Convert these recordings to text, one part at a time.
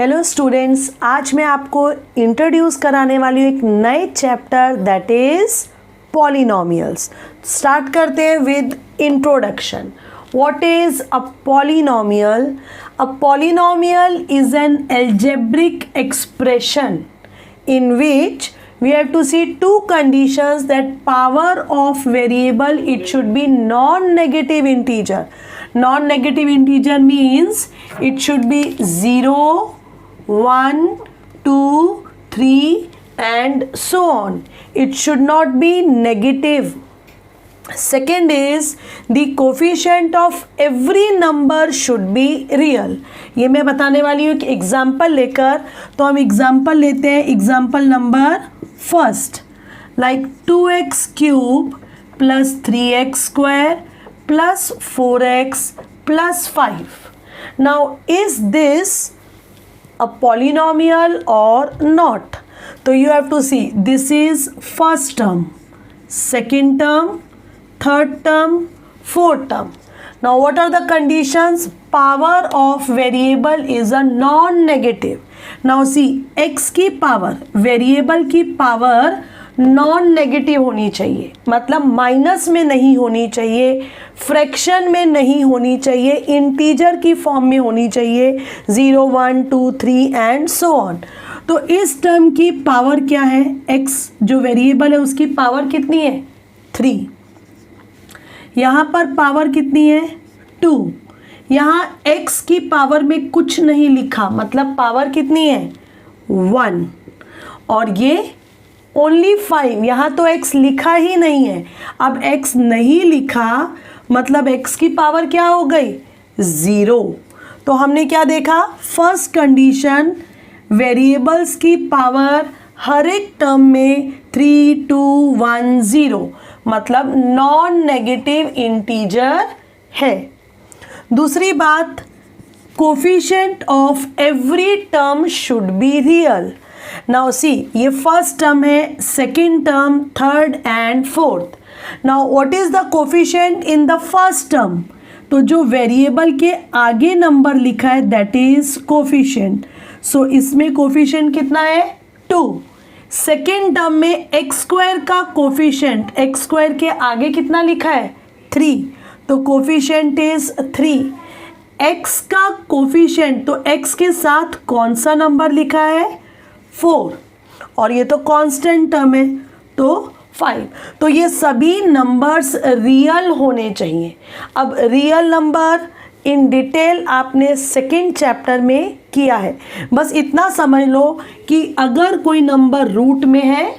Hello students, आज मैं आपको इंट्रोड्यूस कराने वाली हूँ एक नए chapter that is polynomials. Start करते हैं with introduction. What is a polynomial? A polynomial is an algebraic expression in which we have to see two conditions, that power of variable it should be non-negative integer. Non-negative integer means it should be 0, 1, 2, 3 and so on. It should not be negative. Second is the coefficient of every number should be real. ये मैं बताने वाली हूँ कि example लेकर, तो हम example लेते हैं। Example number first, like 2x cube plus 3x square plus 4x plus 5. Now is this a polynomial or not? So you have to see, this is first term, second term, third term, fourth term. Now what are the conditions? Power of variable is a non-negative. Now see, x की power, variable की power non negative होनी चाहिए, मतलब minus में नहीं होनी चाहिए, fraction में नहीं होनी चाहिए, इंटीजर की फॉर्म में होनी चाहिए, 0, 1, 2, 3 एंड सो ऑन। तो इस टर्म की पावर क्या है? x जो वेरिएबल है उसकी पावर कितनी है? 3। यहाँ पर पावर कितनी है? 2। यहाँ x की पावर में कुछ नहीं लिखा, मतलब पावर कितनी है? 1। और ये ओनली 5, यहाँ तो x लिखा ही नहीं है। अब x नहीं लिखा मतलब x की पावर क्या हो गई? 0। तो हमने क्या देखा? फर्स्ट कंडीशन, वेरिएबल्स की पावर हर एक टर्म में 3, 2, 1, 0, मतलब नॉन नेगेटिव इंटीजर है। दूसरी बात, coefficient of every term should be real. Now see, ये फर्स्ट टर्म है, second term, third and fourth. Now what is the coefficient in the first term? तो जो वेरिएबल के आगे नंबर लिखा है दैट इज कोफिशिएंट। सो इसमें कोफिशिएंट कितना है? 2। सेकेंड टर्म में एक्स स्क्वायर का कोफिशिएंट, एक्स स्क्वायर के आगे कितना लिखा है? 3, तो कोफिशिएंट इज 3। एक्स का कोफिशिएंट, तो एक्स के साथ कौन सा नंबर लिखा है? 4, और ये तो कांस्टेंट टर्म है तो 5। तो ये सभी नंबर्स रियल होने चाहिए। अब रियल नंबर इन डिटेल आपने सेकेंड चैप्टर में किया है। बस इतना समझ लो कि अगर कोई नंबर रूट में है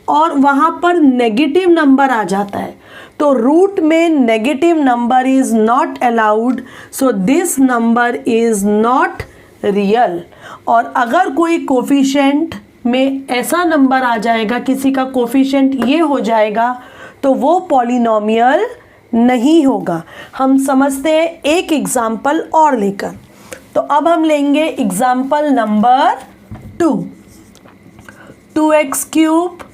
और वहाँ पर नेगेटिव नंबर आ जाता है तो रूट में negative number is not allowed, so this number is not real. और अगर कोई कोफिशिएंट में ऐसा नंबर आ जाएगा, किसी का कोफिशिएंट ये हो जाएगा, तो वो पॉलिनोमियल नहीं होगा। हम समझते हैं एक एग्जाम्पल और लेकर। तो अब हम लेंगे example number 2। 2x cube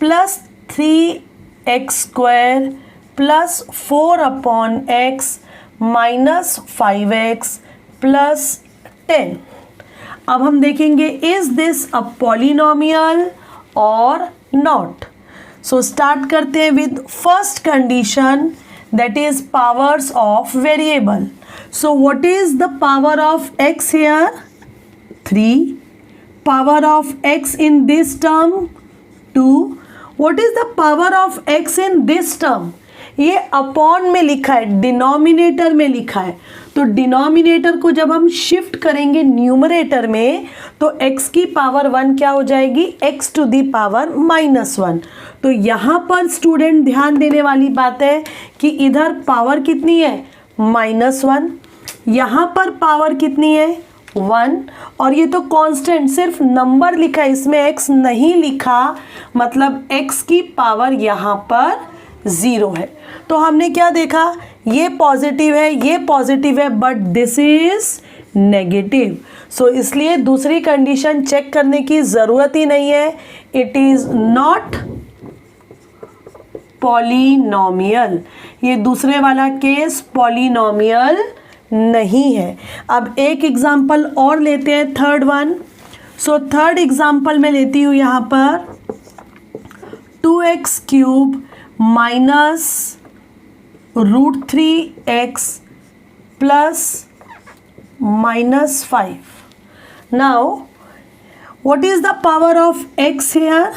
plus 3x square plus 4/x minus 5x plus 10। अब हम देखेंगे इज दिस अ पॉलिनोमियल और नॉट। सो स्टार्ट करते हैं with first condition, that is powers of variable. So what is the power of x here? 3। Power of x in this term 2। What is the power of x in this term? ये upon में लिखा है, denominator में लिखा है, तो denominator को जब हम शिफ्ट करेंगे न्यूमरेटर में तो x की पावर 1 क्या हो जाएगी? x to the power -1। तो यहाँ पर स्टूडेंट ध्यान देने वाली बात है कि इधर पावर कितनी है? -1। यहाँ पर पावर कितनी है? 1। और ये तो कांस्टेंट, सिर्फ नंबर लिखा है, इसमें x नहीं लिखा, मतलब x की पावर यहाँ पर 0 है। तो हमने क्या देखा? ये पॉजिटिव है, ये पॉजिटिव है, बट दिस इज नेगेटिव। सो इसलिए दूसरी कंडीशन चेक करने की ज़रूरत ही नहीं है। It is not polynomial. ये दूसरे वाला केस पॉलिनोमियल नहीं है। अब एक एग्जाम्पल और लेते हैं, third one. So third example मैं लेती हूँ यहाँ पर 2x cube minus √3x plus -5. Now what is the power of x here?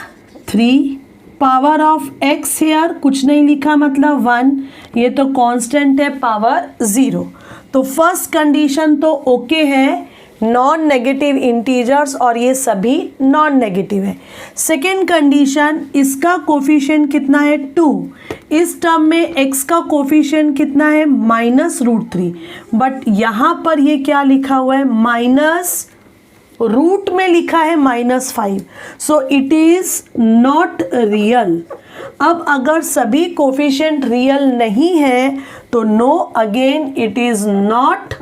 3. Power of x here कुछ नहीं लिखा मतलब 1, ये तो कांस्टेंट है, पावर 0. तो फर्स्ट कंडीशन तो ओके है, नॉन नेगेटिव इंटीजर्स और ये सभी नॉन नेगेटिव है. सेकेंड कंडीशन, इसका कोफिशिएंट कितना है 2. इस टर्म में x का कोफिशिएंट कितना है -√3, बट यहाँ पर ये क्या लिखा हुआ है माइनस रूट में लिखा है -5. So it is not real. अब अगर सभी कोफिशिएंट रियल नहीं है तो no, again it is not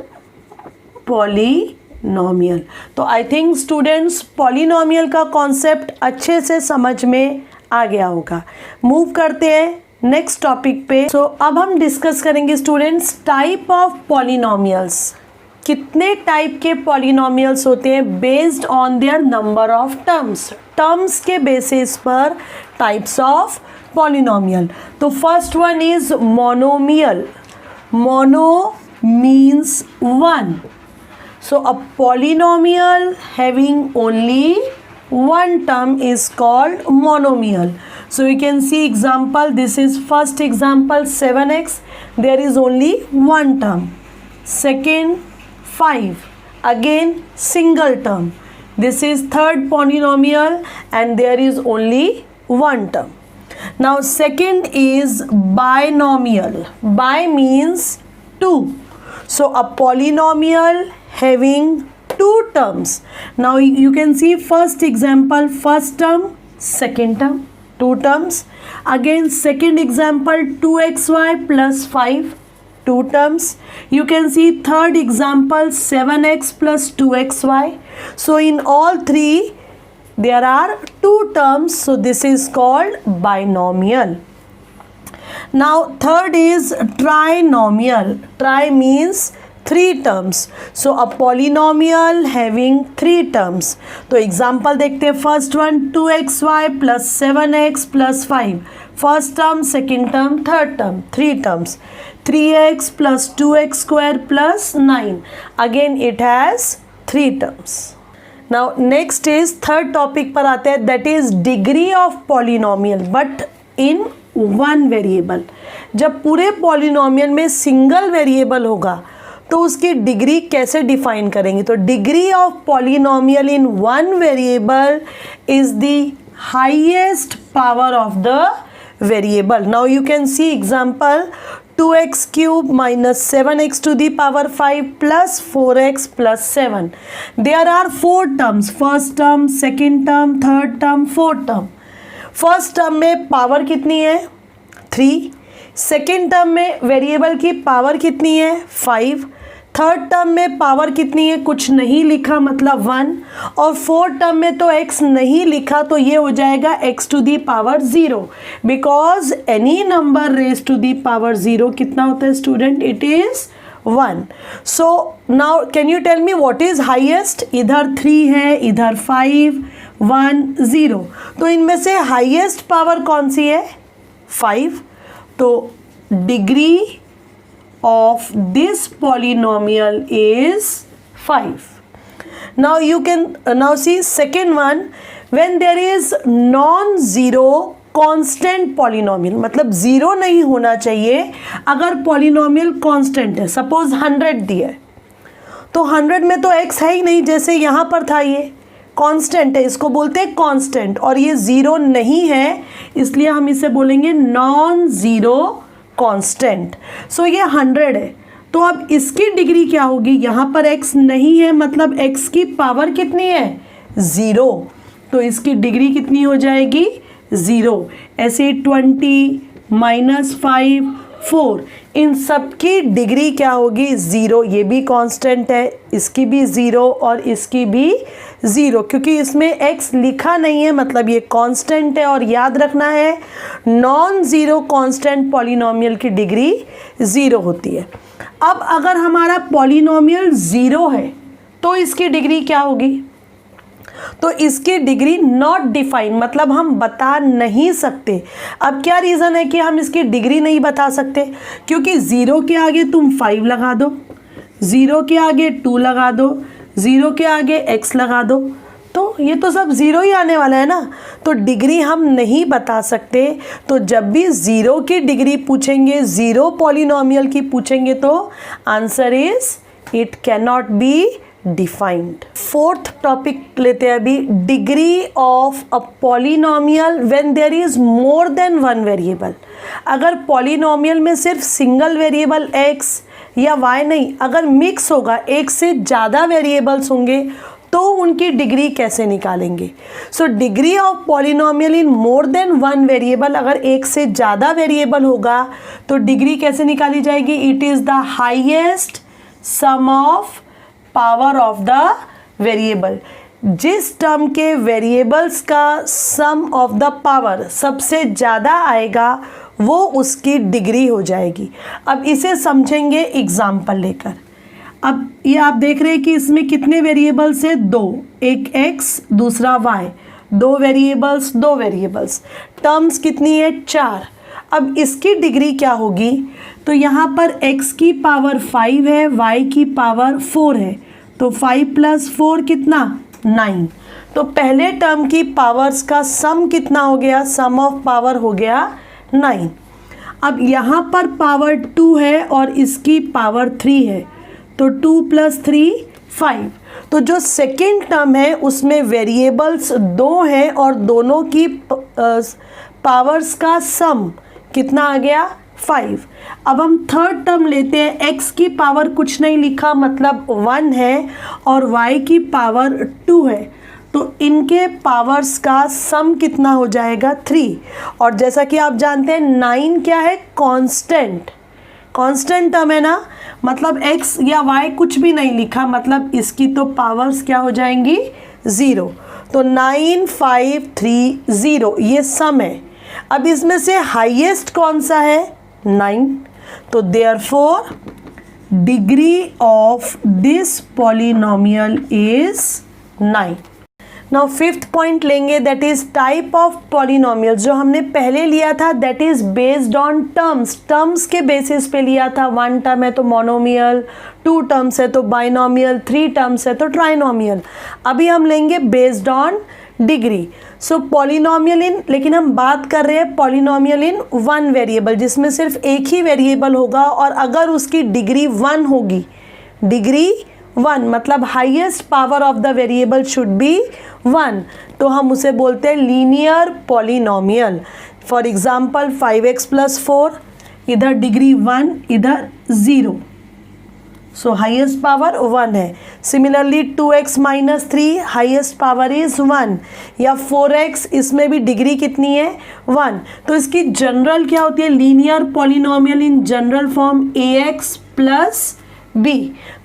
polynomial. तो आई थिंक स्टूडेंट्स पॉलिनोमियल का कॉन्सेप्ट अच्छे से समझ में आ गया होगा. मूव करते हैं नेक्स्ट टॉपिक पे. सो अब हम डिस्कस करेंगे स्टूडेंट्स टाइप ऑफ पॉलिनोमियल्स. कितने टाइप के पॉलिनोमियल्स होते हैं based on their number of terms. Terms के बेसिस पर टाइप्स ऑफ पॉलिनोमियल. तो first one is monomial. Mono means one. So a polynomial having only one term is called monomial. So you can see example, this is first example 7x, there is only one term. Second 5, again single term. This is third polynomial and there is only one term. Now second is binomial. Bi means two. So a polynomial having two terms. Now you can see first example, first term, second term, two terms. Again second example 2xy plus 5, two terms. You can see third example 7x plus 2xy. So in all three there are two terms. So this is called binomial. Now third is trinomial. Tri means three terms. So a polynomial having three terms. तो example देखते हैं. First one 2xy plus 7x plus 5. First term, second term, third term, three terms. 3x plus 2x square plus 9. Again it has three terms. Now next is third topic पर आते हैं, that is degree of polynomial but in one variable. जब पूरे polynomial में single variable होगा तो उसकी degree कैसे डिफाइन करेंगे. तो degree of polynomial in one variable is the highest power of the variable. Now you can see example 2x cube minus 7x to the power 5 plus 4x plus 7. There are four terms, first term, second term, third term, fourth term. First term में power कितनी है 3. Second term में variable की power कितनी है 5. Third term में power कितनी है कुछ नहीं लिखा मतलब 1. और फोर्थ टर्म में तो x नहीं लिखा तो ये हो जाएगा x to the power 0. Because any number raise to the power 0 कितना होता है student, it is 1. So now can you tell me what is highest. इधर 3 है, इधर 5, 1, 0. तो इनमें से हाईएस्ट पावर कौन सी है 5. तो degree of this polynomial is 5. Now you can now see second one, when there is non zero constant polynomial. मतलब जीरो नहीं होना चाहिए अगर पॉलिनोमियल कांस्टेंट है. सपोज 100 दिया है तो 100 में तो x है ही नहीं, जैसे यहाँ पर था ये कांस्टेंट है, इसको बोलते हैं कांस्टेंट. और ये ज़ीरो नहीं है इसलिए हम इसे बोलेंगे नॉन ज़ीरो कांस्टेंट. सो ये 100 है तो अब इसकी डिग्री क्या होगी, यहाँ पर x नहीं है मतलब x की पावर कितनी है 0. तो इसकी डिग्री कितनी हो जाएगी 0. ऐसे 20 -5 4, इन सब की डिग्री क्या होगी 0. ये भी कांस्टेंट है, इसकी भी 0 और इसकी भी 0, क्योंकि इसमें x लिखा नहीं है मतलब ये कांस्टेंट है. और याद रखना है नॉन ज़ीरो कांस्टेंट पॉलिनोमियल की डिग्री 0 होती है. अब अगर हमारा पॉलिनोमियल 0 है तो इसकी डिग्री क्या होगी? तो इसकी डिग्री नॉट डिफाइन, मतलब हम बता नहीं सकते। अब क्या रीज़न है कि हम इसकी डिग्री नहीं बता सकते? क्योंकि 0 के आगे तुम 5 लगा दो, 0 के आगे 2 लगा दो, 0 के आगे x लगा दो, तो ये तो सब 0 ही आने वाला है ना। तो डिग्री हम नहीं बता सकते। तो जब भी 0 की डिग्री पूछेंगे, 0 पॉलिनोमियल की पूछेंगे, तो answer is it can not be defined. Fourth topic लेते हैं अभी, degree of a polynomial when there is more than one variable. अगर पॉलिनोमियल में सिर्फ सिंगल वेरिएबल x या y नहीं, अगर मिक्स होगा, एक से ज़्यादा वेरिएबल्स होंगे, तो उनकी डिग्री कैसे निकालेंगे? So degree of polynomial in more than one variable, अगर एक से ज़्यादा वेरिएबल होगा तो डिग्री कैसे निकाली जाएगी? It is the highest sum of power of the variable. जिस टर्म के वेरिएबल्स का सम ऑफ द पावर सबसे ज़्यादा आएगा वो उसकी डिग्री हो जाएगी। अब इसे समझेंगे एग्जाम्पल लेकर। अब ये आप देख रहे हैं कि इसमें कितने वेरिएबल्स है? 2, एक x दूसरा y, 2 वेरिएबल्स, टर्म्स कितनी है? 4। अब इसकी डिग्री क्या होगी? तो यहाँ पर x की पावर 5 है, y की पावर 4 है, तो 5 + 4 कितना? 9। तो पहले टर्म की पावर्स का सम कितना हो गया? सम ऑफ पावर हो गया 9। अब यहाँ पर पावर 2 है और इसकी पावर 3 है, तो 2 + 3 5। तो जो सेकेंड टर्म है उसमें वेरिएबल्स 2 हैं और दोनों की पावर्स का सम कितना आ गया? 5। अब हम थर्ड टर्म लेते हैं। x की पावर कुछ नहीं लिखा, मतलब 1 है, और y की पावर 2 है, तो इनके पावर्स का सम कितना हो जाएगा? 3। और जैसा कि आप जानते हैं 9 क्या है? कांस्टेंट टर्म है ना, मतलब x या y कुछ भी नहीं लिखा, मतलब इसकी तो पावर्स क्या हो जाएंगी? 0। तो 9 5 3 0 ये सम है। अब इसमें से हाईएस्ट कौन सा है? 9। तो therefore degree of this polynomial is 9। Now fifth point लेंगे, that is type of polynomial. जो हमने पहले लिया था that is based on terms के बेसिस पे लिया था। 1 टर्म है तो मोनोमियल, 2 टर्म्स है तो बाइनोमियल, 3 टर्म्स है तो ट्राइनोमियल। अभी हम लेंगे based on degree. So polynomial इन, लेकिन हम बात कर रहे हैं पॉलिनोमियल इन 1 वेरिएबल, जिसमें सिर्फ एक ही वेरिएबल होगा और अगर उसकी डिग्री 1 होगी, डिग्री 1 मतलब highest power of the variable should be 1, तो हम उसे बोलते हैं linear polynomial. For example 5x + 4, इधर डिग्री 1, इधर 0, सो हाईएस्ट पावर 1 है। Similarly 2x - 3 highest power is 1, या 4x, इसमें भी डिग्री कितनी है? 1। तो इसकी जनरल क्या होती है? Linear polynomial in general form ax + b।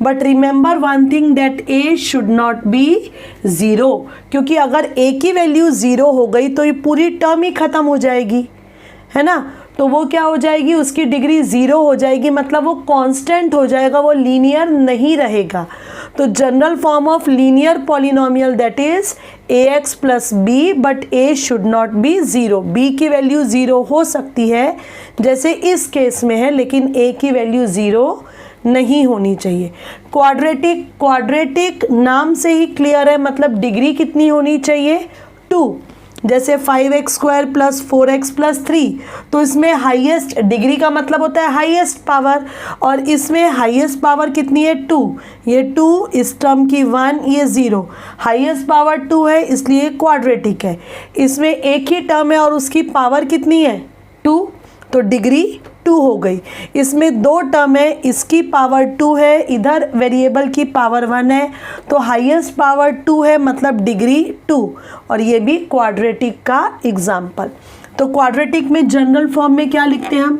But remember one thing, that a should not B 0, क्योंकि अगर a की वैल्यू 0 हो गई तो ये पूरी टर्म ही खत्म हो जाएगी, है ना। तो वो क्या हो जाएगी? उसकी डिग्री 0 हो जाएगी, मतलब वो कांस्टेंट हो जाएगा, वो लीनियर नहीं रहेगा। तो general form of linear polynomial that is ax + b, but a should not B 0। b की वैल्यू 0 हो सकती है जैसे इस केस में है, लेकिन a की वैल्यू 0 नहीं होनी चाहिए। क्वाड्रेटिक नाम से ही क्लियर है, मतलब डिग्री कितनी होनी चाहिए? 2। जैसे 5x² + 4x + 3, तो इसमें हाईएस्ट डिग्री का मतलब होता है हाईएस्ट पावर, और इसमें हाईएस्ट पावर कितनी है? 2। ये 2, इस टर्म की 1, ये 0, हाईएस्ट पावर 2 है इसलिए क्वाड्रेटिक है। इसमें एक ही टर्म है और उसकी पावर कितनी है? 2, तो डिग्री 2 हो गई। इसमें 2 टर्म है, इसकी पावर 2 है, इधर वेरिएबल की पावर 1 है, तो हाईएस्ट पावर 2 है, मतलब डिग्री 2, और ये भी क्वाड्रेटिक का एग्जाम्पल। तो क्वाड्रेटिक में जनरल फॉर्म में क्या लिखते हैं हम?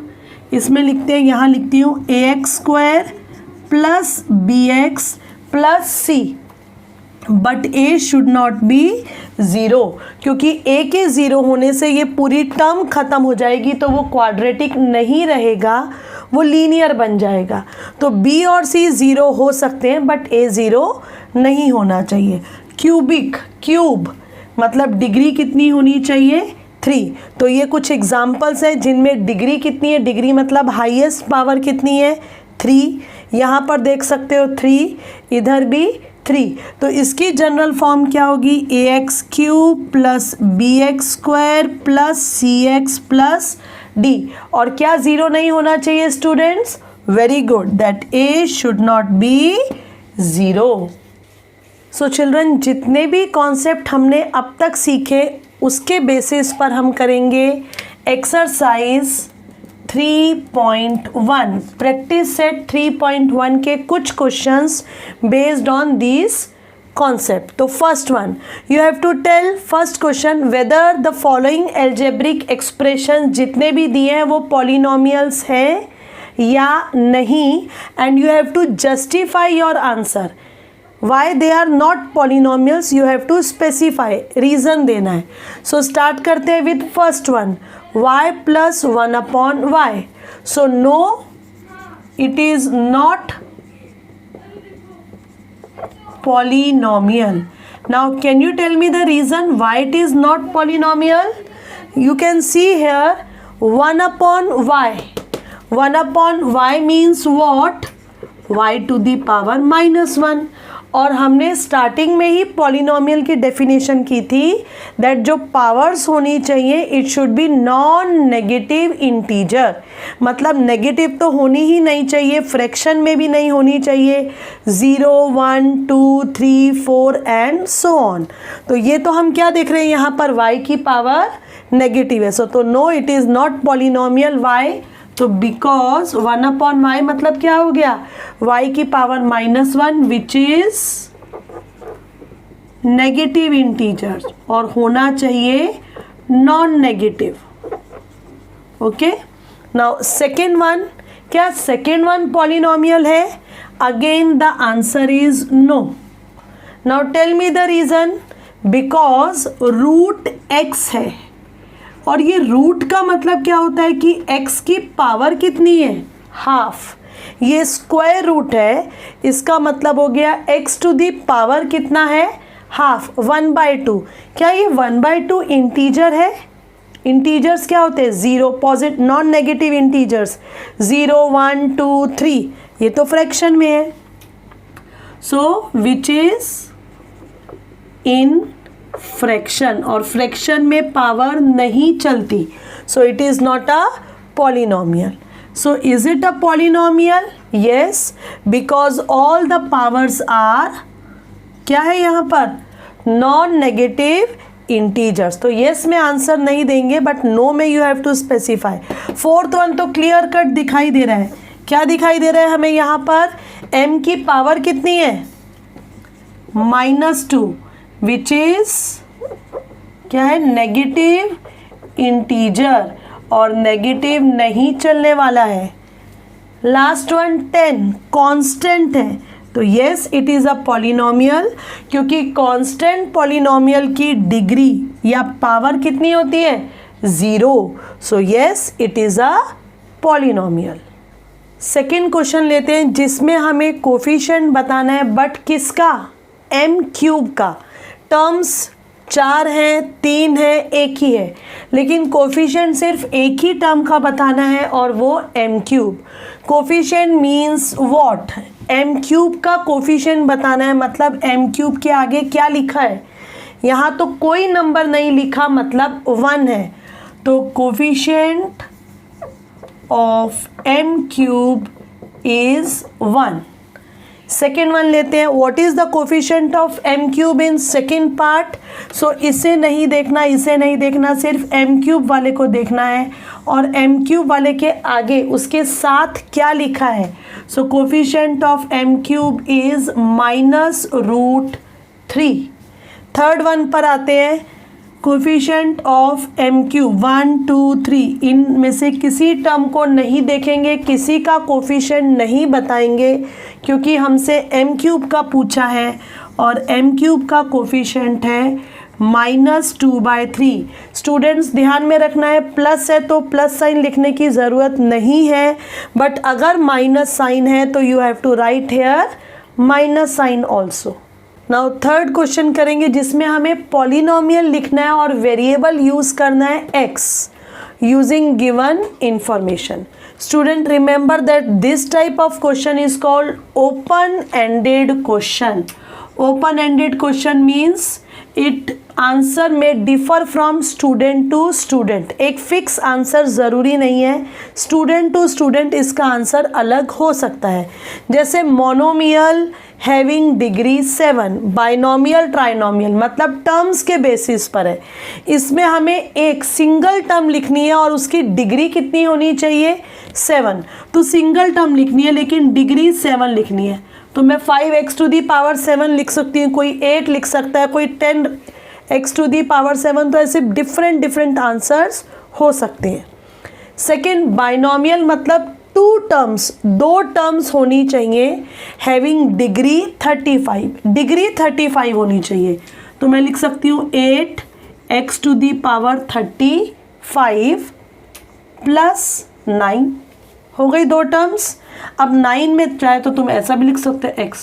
इसमें लिखते हैं, यहाँ लिखती हूँ ax² + bx + c, but a should not B 0, क्योंकि a के 0 होने से ये पूरी टर्म खत्म हो जाएगी, तो वो क्वाड्रेटिक नहीं रहेगा, वो लीनियर बन जाएगा। तो बी और सी ज़ीरो हो सकते हैं बट ए ज़ीरो नहीं होना चाहिए। क्यूबिक, क्यूब मतलब डिग्री कितनी होनी चाहिए 3। तो ये कुछ एग्जाम्पल्स हैं जिनमें डिग्री कितनी है, डिग्री मतलब हाईएस्ट पावर कितनी है 3। यहाँ पर देख सकते हो 3, इधर भी 3। तो इसकी जनरल फॉर्म क्या होगी, a x cube plus b x square plus c x plus d. और क्या ज़ीरो नहीं होना चाहिए students, very good, that a should not be zero. So children, जितने भी कॉन्सेप्ट हमने अब तक सीखे उसके बेसिस पर हम करेंगे एक्सरसाइज 3.1 प्रैक्टिस सेट 3.1 के कुछ questions based on this concept. तो first one, you have to tell first question whether the following algebraic expression जितने भी दिए हैं वो पॉलिनोमियल्स हैं या नहीं, and you have to justify your answer. Why they are not polynomials, you have to specify, reason देना है। So start करते हैं with first one, y plus 1 upon y. So no, it is not polynomial. Now can you tell me the reason why it is not polynomial? You can see here 1 upon y. 1 upon y means what? y to the power minus 1। और हमने starting में ही polynomial की definition की थी that जो powers होनी चाहिए it should be non negative integer, मतलब नेगेटिव तो होनी ही नहीं चाहिए, फ्रैक्शन में भी नहीं होनी चाहिए, 0, 1, 2, 3, 4 एंड सो ऑन। तो ये तो हम क्या देख रहे हैं यहाँ पर y की पावर नेगेटिव है। सो तो no, it is not polynomial. y तो बिकॉज 1 अपॉन y मतलब क्या हो गया, y की power -1 which is negative integer और होना चाहिए non negative. Okay, now second one, क्या सेकेंड वन पॉलिनोमियल है? Again the answer is no. Now tell me the reason, because root x है और ये रूट का मतलब क्या होता है कि x की पावर कितनी है, हाफ। ये स्क्वायर रूट है, इसका मतलब हो गया x टू दी पावर कितना है, हाफ, 1/2। क्या ये 1/2 इंटीजर है? इंटीजर्स क्या होते हैं, 0, पॉजिटिव नॉन नेगेटिव इंटीजर्स 0, 1, 2, 3, ये तो फ्रैक्शन में है। So which is in fraction, और फ्रैक्शन में पावर नहीं चलती, so it is not a polynomial. So is it a polynomial? Yes, because all the powers are क्या है यहाँ पर, नॉन नेगेटिव इंटीजर्स। तो यस में आंसर नहीं देंगे बट नो में you have to specify. Fourth one तो क्लियर कट दिखाई दे रहा है, क्या दिखाई दे रहा है हमें यहाँ पर, m की पावर कितनी है, -2 विच इज क्या है, नेगेटिव इंटीजर, और नेगेटिव नहीं चलने वाला है। लास्ट वन 10 कांस्टेंट है, तो yes it is a polynomial, क्योंकि कांस्टेंट पॉलिनोमियल की डिग्री या पावर कितनी होती है, 0। So yes it is a polynomial. Second question लेते हैं जिसमें हमें कोफिशिएंट बताना है, बट किसका, m³ का। टर्म्स 4 हैं, 3 है, एक ही है, लेकिन कोफिशिएंट सिर्फ एक ही टर्म का बताना है और वो m³। Coefficient means what, m³ का कोफिशिएंट बताना है, मतलब m³ के आगे क्या लिखा है, यहाँ तो कोई नंबर नहीं लिखा, मतलब 1 है। तो coefficient of m³ is 1। Second one लेते हैं, what is the coefficient of m³ in second part. So इसे नहीं देखना, इसे नहीं देखना, सिर्फ m³ वाले को देखना है, और m³ वाले के आगे उसके साथ क्या लिखा है। So coefficient of m³ is -√3। Third one पर आते हैं, कोफिशिएंट ऑफ m³ 1, 2, 3, इनमें से किसी टर्म को नहीं देखेंगे, किसी का कोफिशिएंट नहीं बताएंगे, क्योंकि हमसे m³ का पूछा है और m³ का कोफिशिएंट है -2/3। स्टूडेंट्स ध्यान में रखना है, प्लस है तो प्लस साइन लिखने की ज़रूरत नहीं है, बट अगर माइनस साइन है तो you have to write here minus sign also. Now third question करेंगे जिसमें हमें पॉलिनोमियल लिखना है और वेरिएबल यूज़ करना है x using given information. Student, remember that this type of question is called open-ended question. Open-ended question means it answer में differ from student to student. एक फिक्स आंसर ज़रूरी नहीं है, स्टूडेंट टू स्टूडेंट इसका answer अलग हो सकता है। जैसे monomial having degree 7, binomial trinomial मतलब टर्म्स के बेसिस पर है। इसमें हमें एक सिंगल टर्म लिखनी है और उसकी डिग्री कितनी होनी चाहिए 7, तो सिंगल टर्म लिखनी है लेकिन डिग्री 7 लिखनी है। तो मैं 5x⁴ लिख सकती हूँ, कोई 8 लिख सकता है, कोई 10x⁴ तो ऐसे डिफरेंट आंसर्स हो सकते हैं। सेकेंड, बाइनोमियल मतलब दो टर्म्स होनी चाहिए, हैविंग डिग्री 35 होनी चाहिए। तो मैं लिख सकती हूँ 8x⁵ प्लस 9 हो गई 2 टर्म्स। अब 9 में चाहे तो तुम ऐसा भी लिख सकते हो x,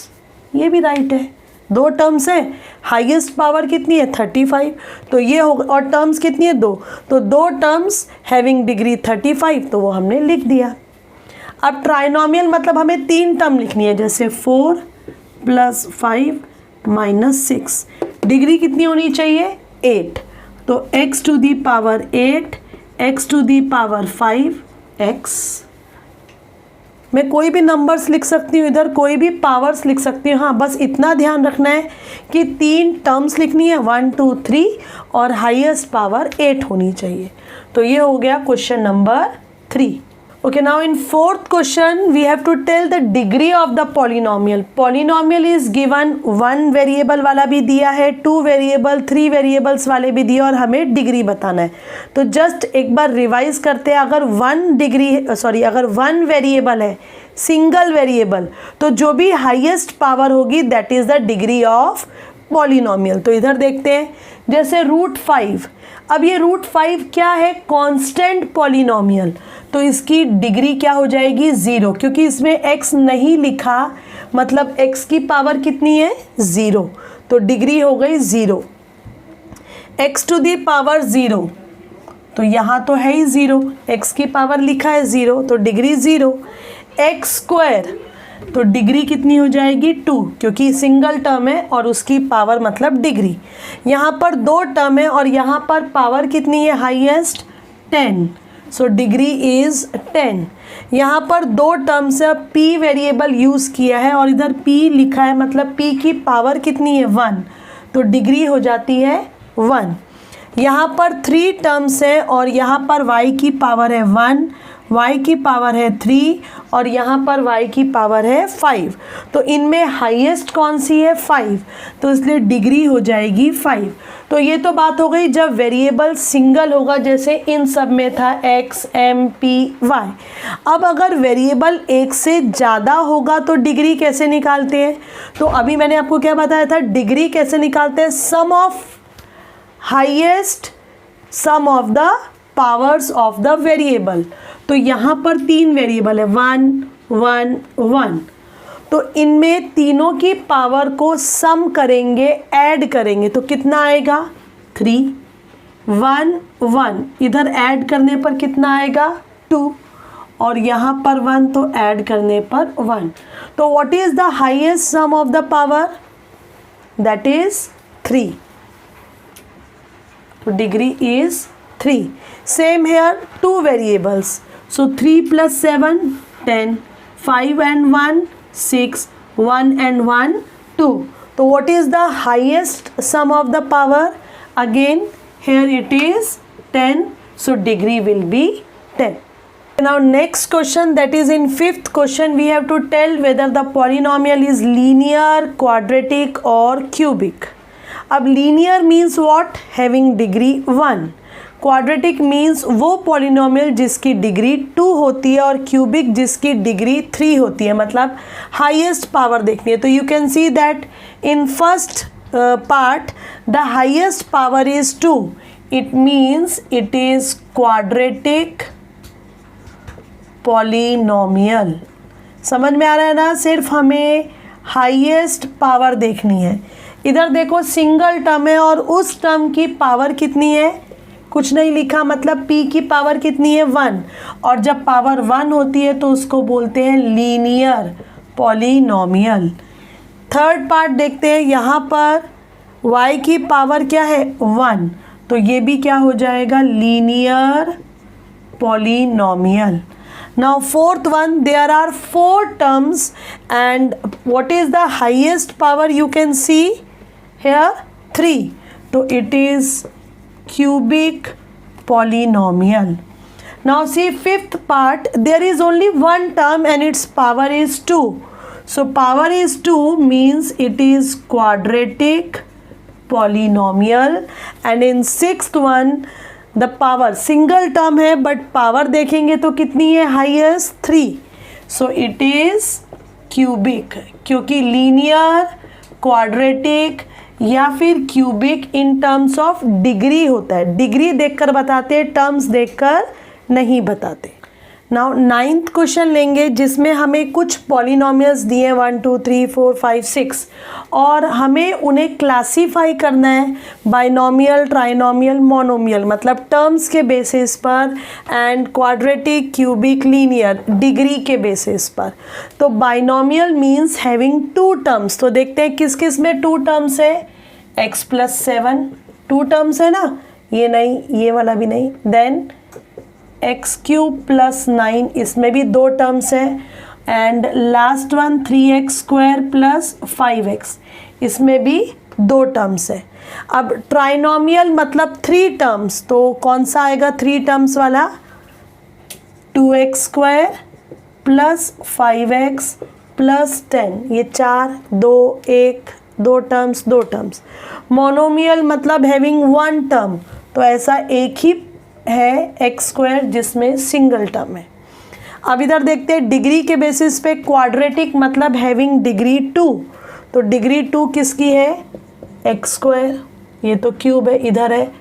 ये भी राइट है, 2 टर्म्स है, हाईएस्ट पावर कितनी है 35, तो ये होगा, और टर्म्स कितनी है 2, तो 2 टर्म्स हैविंग डिग्री 35, तो वो हमने लिख दिया। अब ट्राइनोमियल मतलब हमें 3 टर्म लिखनी है, जैसे 4 + 5 - 6, डिग्री कितनी होनी चाहिए 8, तो x⁸, x⁵ x। मैं कोई भी नंबर्स लिख सकती हूँ, इधर कोई भी पावर्स लिख सकती हूँ। हाँ, बस इतना ध्यान रखना है कि 3 टर्म्स लिखनी है 1 2 3 और हाईएस्ट पावर 8 होनी चाहिए। तो ये हो गया question number 3। Okay, now in fourth question we have to tell the degree of the polynomial. Polynomial is given, 1 variable वाला भी दिया है, 2 वेरिएबल 3 वेरिएबल्स वाले भी दिए और हमें डिग्री बताना है। तो जस्ट एक बार रिवाइज करते हैं। अगर 1 वेरिएबल है, सिंगल वेरिएबल, तो जो भी हाईएस्ट पावर होगी that is the degree of polynomial. तो इधर देखते हैं, जैसे √5। अब ये √5 क्या है, कांस्टेंट पॉलिनोमियल, तो इसकी डिग्री क्या हो जाएगी 0, क्योंकि इसमें x नहीं लिखा, मतलब x की पावर कितनी है 0, तो डिग्री हो गई 0। x⁴ तो यहाँ तो है ही 0, x की पावर लिखा है 0, तो डिग्री 0। x² तो डिग्री कितनी हो जाएगी 2, क्योंकि सिंगल टर्म है और उसकी पावर मतलब डिग्री। यहाँ पर 2 टर्म है और यहाँ पर पावर कितनी है हाईएस्ट 10, सो डिग्री इज 10। यहाँ पर 2 टर्म से p वेरिएबल यूज़ किया है और इधर p लिखा है, मतलब p की पावर कितनी है 1, तो डिग्री हो जाती है 1। यहाँ पर 3 टर्म्स है और यहाँ पर y की पावर है 1, y की पावर है 3 और यहाँ पर y की पावर है 5, तो इनमें हाईएस्ट कौन सी है 5, तो इसलिए डिग्री हो जाएगी 5। तो ये तो बात हो गई जब वेरिएबल सिंगल होगा, जैसे इन सब में था x, m, p, y। अब अगर वेरिएबल एक से ज़्यादा होगा तो डिग्री कैसे निकालते हैं, तो अभी मैंने आपको क्या बताया था, डिग्री कैसे निकालते हैं, sum of the powers of the variable. तो यहाँ पर 3 वेरिएबल है 1 1 1, तो इनमें तीनों की पावर को सम करेंगे, ऐड करेंगे, तो कितना आएगा 3 1 1, इधर ऐड करने पर कितना आएगा 2 और यहाँ पर 1, तो ऐड करने पर 1। तो what is the highest sum of the power, that is 3, तो degree is 3। Same here 2 variables, so 3 + 7 10, 5 and 1 6, 1 and 1 2, so what is the highest sum of the power, again here it is 10, so degree will be 10. Now next question, that is in 5th question, we have to tell whether the polynomial is linear, quadratic or cubic. अब linear means what, having degree 1, quadratic means वो polynomial जिसकी degree 2 होती है और cubic जिसकी degree 3 होती है, मतलब हाईएस्ट पावर देखनी है। तो you can see that in first part the highest power is 2, it means it is quadratic polynomial. समझ में आ रहा है ना? सिर्फ हमें हाईएस्ट पावर देखनी है. इधर देखो सिंगल टर्म है और उस टर्म की पावर कितनी है, कुछ नहीं लिखा, मतलब p की पावर कितनी है 1, और जब पावर 1 होती है तो उसको बोलते हैं लीनियर पॉलिनोमियल. थर्ड पार्ट देखते हैं. यहाँ पर y की पावर क्या है 1, तो ये भी क्या हो जाएगा linear polynomial. Now fourth one, there are 4 terms and what is the highest power you can see here 3, so it is cubic polynomial. Now see fifth part, there is only one term and its power is 2, so power is 2 means it is quadratic polynomial. And in sixth one the power single term है but power देखेंगे तो कितनी है highest 3, so it is cubic, क्योंकि linear, quadratic या फिर cubic in terms of degree होता है. डिग्री देखकर बताते हैं, टर्म्स देखकर नहीं बताते. नाउ 9th क्वेश्चन लेंगे जिसमें हमें कुछ पॉलिनोमियल्स दिए हैं 1 2 3 4 5 6 और हमें उन्हें क्लासीफाई करना है बाइनोमियल, ट्राइनोमियल, मोनोमियल, मतलब टर्म्स के बेसिस पर, and quadratic, cubic, linear degree के बेसिस पर. तो बाइनोमियल मीन्स हैविंग 2 टर्म्स. तो देखते हैं किस किस में 2 टर्म्स है. x+7 2 टर्म्स है ना, ये नहीं, ये वाला भी नहीं. देन x³ + 9 इसमें भी 2 टर्म्स है. And last one 3x² + 5x इसमें भी 2 टर्म्स है. अब ट्राइनोमियल मतलब 3 टर्म्स, तो कौन सा आएगा 3 टर्म्स वाला 2x² + 5x + 10, ये 4 2 1 2 टर्म्स 2 टर्म्स. मोनोमियल मतलब हैविंग 1 टर्म, तो ऐसा एक ही है x² जिसमें सिंगल टर्म है. अब इधर देखते हैं डिग्री के बेसिस पे. क्वाड्रेटिक मतलब हैविंग डिग्री 2, तो डिग्री 2 किसकी है x², ये तो क्यूब है, इधर है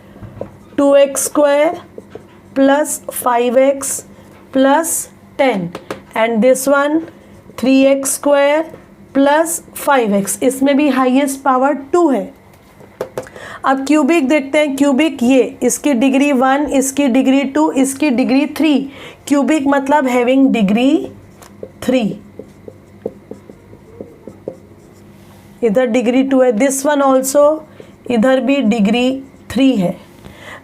2x² + 5x + 10 and this one 3x² + 5x, इसमें भी हाईएस्ट पावर 2 है. अब क्यूबिक देखते हैं. क्यूबिक ये इसकी डिग्री 1, इसकी डिग्री 2, इसकी डिग्री 3. क्यूबिक मतलब हैविंग डिग्री 3, इधर डिग्री 2 है. दिस वन ऑल्सो, इधर भी डिग्री 3 है.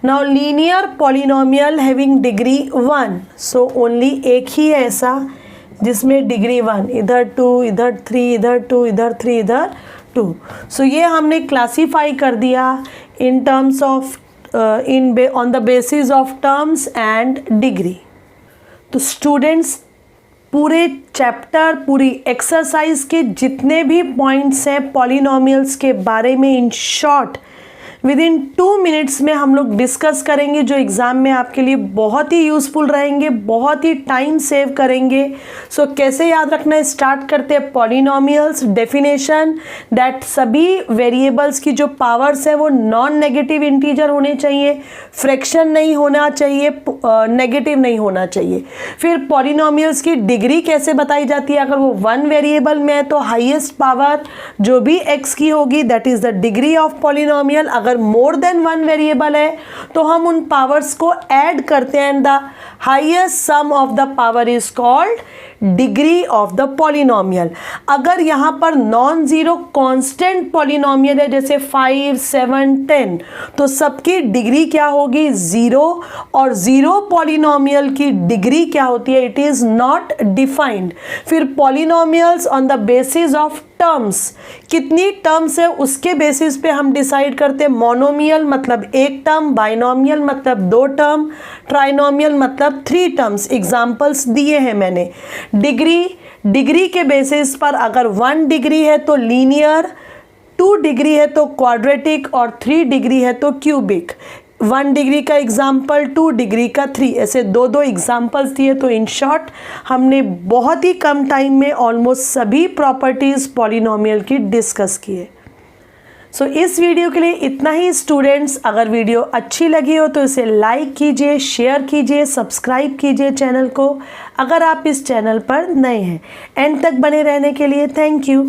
Now linear polynomial having degree 1, so only एक ही है ऐसा जिसमें डिग्री 1, इधर 2, इधर 3, इधर 2, इधर 3, इधर 2. सो ये हमने क्लासीफाई कर दिया in terms of on the basis of terms and degree. तो स्टूडेंट्स पूरे चैप्टर, पूरी एक्सरसाइज के जितने भी पॉइंट्स हैं पॉलिनोमियल्स के बारे में इन शॉर्ट विदिन 2 मिनट्स में हम लोग डिस्कस करेंगे, जो एग्ज़ाम में आपके लिए बहुत ही यूज़फुल रहेंगे, बहुत ही टाइम सेव करेंगे. सो कैसे याद रखना है, स्टार्ट करते हैं. पॉलिनोमियल्स डेफिनेशन, दैट सभी वेरिएबल्स की जो पावर्स है वो नॉन नेगेटिव इंटीजर होने चाहिए, फ्रैक्शन नहीं होना चाहिए, नेगेटिव नहीं होना चाहिए. फिर पॉलिनोमियल्स की डिग्री कैसे बताई जाती है, अगर वो 1 वेरिएबल में है तो हाईएस्ट पावर जो भी x की होगी that is the degree of polynomial. अगर मोर देन 1 वेरिएबल है तो हम उन पावर्स को ऐड करते हैं, the highest sum of the power is called degree of the polynomial. अगर यहाँ पर नॉन जीरो कांस्टेंट पॉलिनोमियल है जैसे 5 7 10, तो सबकी डिग्री क्या होगी 0, और 0 पॉलिनोमियल की डिग्री क्या होती है, इट इज नॉट डिफाइंड. फिर polynomials on the basis of terms, कितनी टर्म्स है उसके बेसिस पे हम डिसाइड करते हैं. मोनोमियल मतलब 1 टर्म, बाइनोमियल मतलब 2 टर्म, ट्राइनोमियल मतलब 3 टर्म्स. एग्जाम्पल्स दिए हैं मैंने. डिग्री के बेसिस पर अगर 1 डिग्री है तो लीनियर, 2 डिग्री है तो क्वाड्रेटिक, और 3 डिग्री है तो क्यूबिक. 1 डिग्री का एग्जाम्पल, 2 डिग्री का 3, ऐसे 2 एग्जाम्पल्स दिए. तो इन शॉर्ट हमने बहुत ही कम टाइम में ऑलमोस्ट सभी प्रॉपर्टीज़ पॉलिनोमियल की डिस्कस किए. सो इस वीडियो के लिए इतना ही स्टूडेंट्स। अगर वीडियो अच्छी लगी हो तो इसे लाइक कीजिए, शेयर कीजिए, सब्सक्राइब कीजिए चैनल को, अगर आप इस चैनल पर नए हैं। एंड तक बने रहने के लिए थैंक यू।